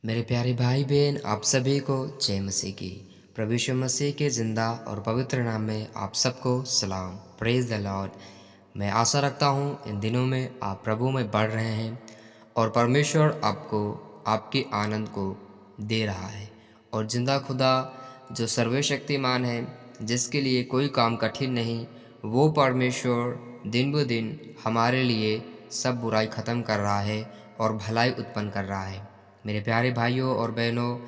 मेरे प्यारे भाई बहन, आप सभी को जय मसीह की। प्रभु यीशु मसीह के जिंदा और पवित्र नाम में आप सबको सलाम। Praise the Lord. मैं आशा रखता हूँ इन दिनों में आप प्रभु में बढ़ रहे हैं और परमेश्वर आपको आपके आनंद को दे रहा है। और जिंदा खुदा जो सर्वशक्तिमान है, जिसके लिए कोई काम कठिन नहीं, वो परमेश्वर दिन ब दिन हमारे लिए सब बुराई ख़त्म कर रहा है और भलाई उत्पन्न कर रहा है। मेरे प्यारे भाइयों और बहनों,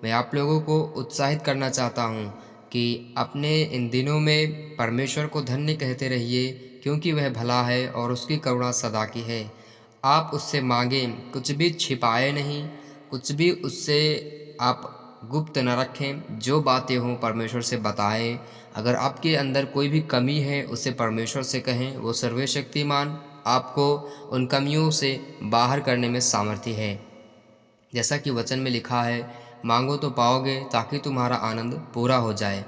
मैं आप लोगों को उत्साहित करना चाहता हूँ कि अपने इन दिनों में परमेश्वर को धन्य कहते रहिए, क्योंकि वह भला है और उसकी करुणा सदा की है। आप उससे मांगें, कुछ भी छिपाए नहीं, कुछ भी उससे आप गुप्त न रखें। जो बातें हों परमेश्वर से बताएं। अगर आपके अंदर कोई भी कमी है उसे परमेश्वर से कहें। वो सर्वशक्तिमान आपको उन कमियों से बाहर करने में सामर्थ्य है। जैसा कि वचन में लिखा है, मांगो तो पाओगे ताकि तुम्हारा आनंद पूरा हो जाए।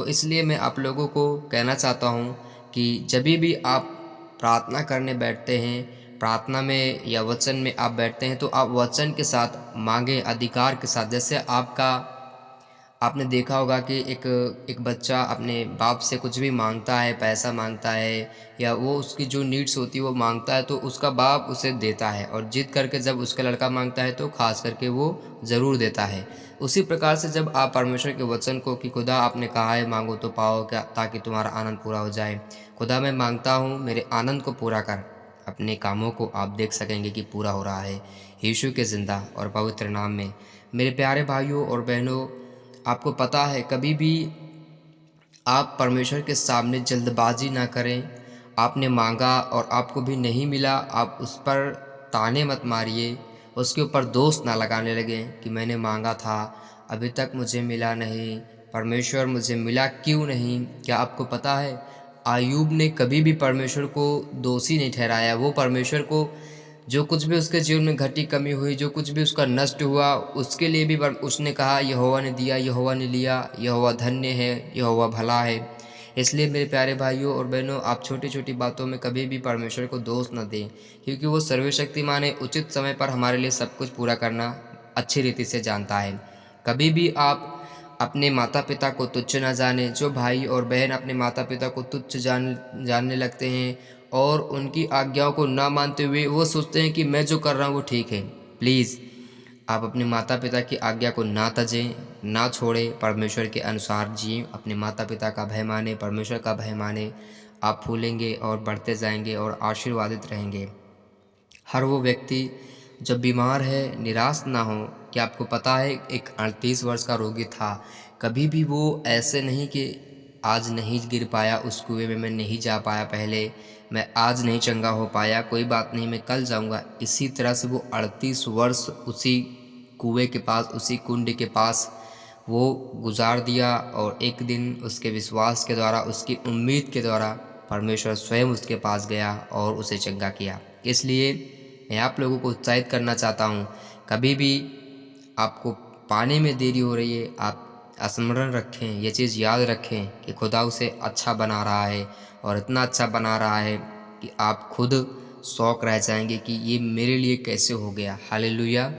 इसलिए मैं आप लोगों को कहना चाहता हूँ कि जब भी आप प्रार्थना करने बैठते हैं, प्रार्थना में या वचन में आप बैठते हैं, तो आप वचन के साथ मांगें, अधिकार के साथ। जैसे आपने देखा होगा कि एक बच्चा अपने बाप से कुछ भी मांगता है, पैसा मांगता है या वो उसकी जो नीड्स होती है वो मांगता है, तो उसका बाप उसे देता है। और जिद करके जब उसका लड़का मांगता है तो खास करके वो ज़रूर देता है। उसी प्रकार से जब आप परमेश्वर के वचन को कि खुदा आपने कहा है मांगो तो पाओ क्या, ताकि तुम्हारा आनंद पूरा हो जाए। खुदा मैं मांगता हूँ मेरे आनंद को पूरा कर। अपने कामों को आप देख सकेंगे कि पूरा हो रहा है यीशु के ज़िंदा और पवित्र नाम में। मेरे प्यारे भाइयों और बहनों, आपको पता है, कभी भी आप परमेश्वर के सामने जल्दबाजी ना करें। आपने मांगा और आपको भी नहीं मिला, आप उस पर ताने मत मारिए, उसके ऊपर दोष ना लगाने लगें कि मैंने मांगा था, अभी तक मुझे मिला नहीं, परमेश्वर मुझे मिला क्यों नहीं। क्या आपको पता है, आयूब ने कभी भी परमेश्वर को दोषी नहीं ठहराया। वो परमेश्वर को जो कुछ भी उसके जीवन में घटी कमी हुई, जो कुछ भी उसका नष्ट हुआ, उसके लिए भी उसने कहा यहोवा ने दिया, यहोवा ने लिया, यहोवा धन्य है, यहोवा भला है। इसलिए मेरे प्यारे भाइयों और बहनों, आप छोटी छोटी बातों में कभी भी परमेश्वर को दोष न दें, क्योंकि वो सर्वशक्तिमान है। उचित समय पर हमारे लिए सब कुछ पूरा करना अच्छी रीति से जानता है। कभी भी आप अपने माता पिता को तुच्छ न जाने। जो भाई और बहन अपने माता पिता को तुच्छ जानने लगते हैं और उनकी आज्ञाओं को ना मानते हुए वो सोचते हैं कि मैं जो कर रहा हूँ वो ठीक है, प्लीज़ आप अपने माता पिता की आज्ञा को ना तजें, ना छोड़ें, परमेश्वर के अनुसार जिएं। अपने माता पिता का भय माने, परमेश्वर का भय माने। आप फूलेंगे और बढ़ते जाएंगे और आशीर्वादित रहेंगे। हर वो व्यक्ति जब बीमार है निराश ना हो। क्या आपको पता है, एक 38 वर्ष का रोगी था, कभी भी वो ऐसे नहीं कि आज नहीं गिर पाया उस कुएं में, मैं नहीं जा पाया पहले, मैं आज नहीं चंगा हो पाया, कोई बात नहीं मैं कल जाऊंगा। इसी तरह से वो 38 वर्ष उसी कुएं के पास, उसी कुंड के पास वो गुजार दिया। और एक दिन उसके विश्वास के द्वारा, उसकी उम्मीद के द्वारा परमेश्वर स्वयं उसके पास गया और उसे चंगा किया। इसलिए मैं आप लोगों को उत्साहित करना चाहता हूँ, कभी भी आपको पाने में देरी हो रही है, आप स्मरण रखें, ये चीज़ याद रखें कि खुदा उसे अच्छा बना रहा है और इतना अच्छा बना रहा है कि आप खुद शौक रह जाएंगे कि ये मेरे लिए कैसे हो गया। हालेलुया।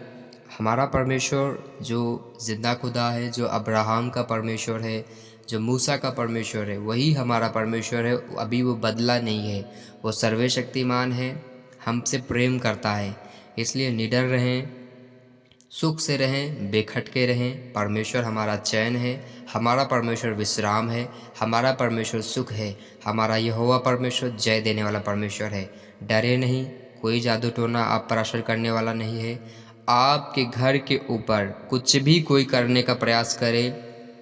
हमारा परमेश्वर जो जिंदा खुदा है, जो अब्राहम का परमेश्वर है, जो मूसा का परमेश्वर है, वही हमारा परमेश्वर है। अभी वो बदला नहीं है, वो सर्वशक्तिमान है, हमसे प्रेम करता है। इसलिए निडर रहें, सुख से रहें, बेखटके रहें। परमेश्वर हमारा चैन है, हमारा परमेश्वर विश्राम है, हमारा परमेश्वर सुख है, हमारा यहोवा परमेश्वर जय देने वाला परमेश्वर है। डरे नहीं, कोई जादू टोना आप पर असर करने वाला नहीं है। आपके घर के ऊपर कुछ भी कोई करने का प्रयास करे,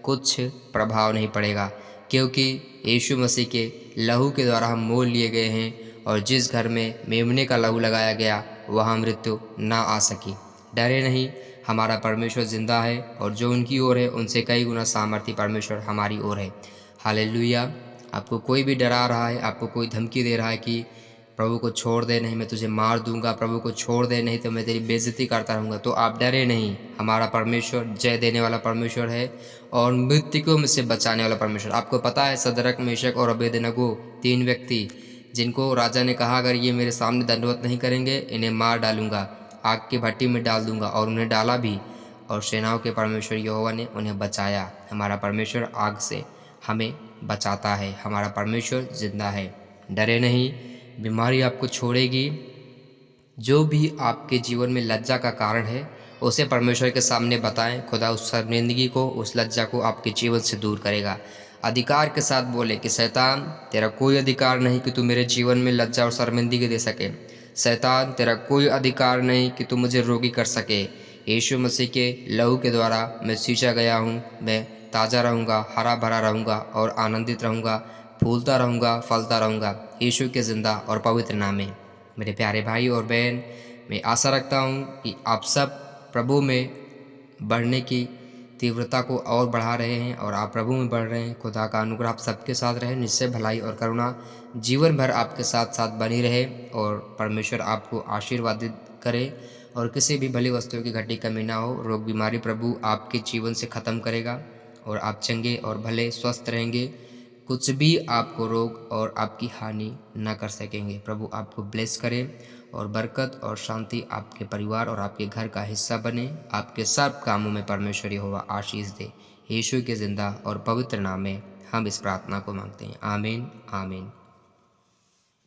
कुछ प्रभाव नहीं पड़ेगा, क्योंकि यीशु मसीह के लहू के द्वारा हम मोल लिए गए हैं। और जिस घर में मेमने का लहू लगाया गया, वहाँ मृत्यु ना आ सकी। डरे नहीं, हमारा परमेश्वर जिंदा है और जो उनकी ओर है उनसे कई गुना सामर्थी परमेश्वर हमारी ओर है। हालेलुया। आपको कोई भी डरा रहा है, आपको कोई धमकी दे रहा है कि प्रभु को छोड़ दे, नहीं मैं तुझे मार दूंगा, प्रभु को छोड़ दे, नहीं तो मैं तेरी बेइज्जती करता रहूँगा, तो आप डरे नहीं। हमारा परमेश्वर जय देने वाला परमेश्वर है और मृत्यु में से बचाने वाला परमेश्वर। आपको पता है, सदरक, मेशक और अबेदनगो, 3 व्यक्ति जिनको राजा ने कहा अगर ये मेरे सामने दंडवत नहीं करेंगे, इन्हें मार डालूंगा, आग की भट्टी में डाल दूंगा, और उन्हें डाला भी। और सेनाओं के परमेश्वर यहोवा ने उन्हें बचाया। हमारा परमेश्वर आग से हमें बचाता है। हमारा परमेश्वर जिंदा है। डरे नहीं, बीमारी आपको छोड़ेगी। जो भी आपके जीवन में लज्जा का कारण है उसे परमेश्वर के सामने बताएं। खुदा उस शर्मिंदगी को, उस लज्जा को आपके जीवन से दूर करेगा। अधिकार के साथ बोले कि शैतान, तेरा कोई अधिकार नहीं कि तू मेरे जीवन में लज्जा और शर्मिंदगी दे सके। शैतान, तेरा कोई अधिकार नहीं कि तू मुझे रोगी कर सके। यीशु मसीह के लहू के द्वारा मैं सींचा गया हूँ। मैं ताज़ा रहूँगा, हरा भरा रहूँगा और आनंदित रहूँगा, फूलता रहूँगा, फलता रहूँगा यीशु के जिंदा और पवित्र नाम में। मेरे प्यारे भाई और बहन, मैं आशा रखता हूँ कि आप सब प्रभु में बढ़ने की तीव्रता को और बढ़ा रहे हैं और आप प्रभु में बढ़ रहे हैं। खुदा का अनुग्रह आप सबके साथ रहे। निश्चय भलाई और करुणा जीवन भर आपके साथ साथ बनी रहे और परमेश्वर आपको आशीर्वादित करे और किसी भी भली वस्तुओं की घटी कमी ना हो। रोग बीमारी प्रभु आपके जीवन से ख़त्म करेगा और आप चंगे और भले स्वस्थ रहेंगे। कुछ भी आपको रोग और आपकी हानि ना कर सकेंगे। प्रभु आपको ब्लेस करे और बरकत और शांति आपके परिवार और आपके घर का हिस्सा बने। आपके सब कामों में परमेश्वर यहोवा आशीष दे। यीशु के जिंदा और पवित्र नाम में हम इस प्रार्थना को मांगते हैं। आमीन, आमीन।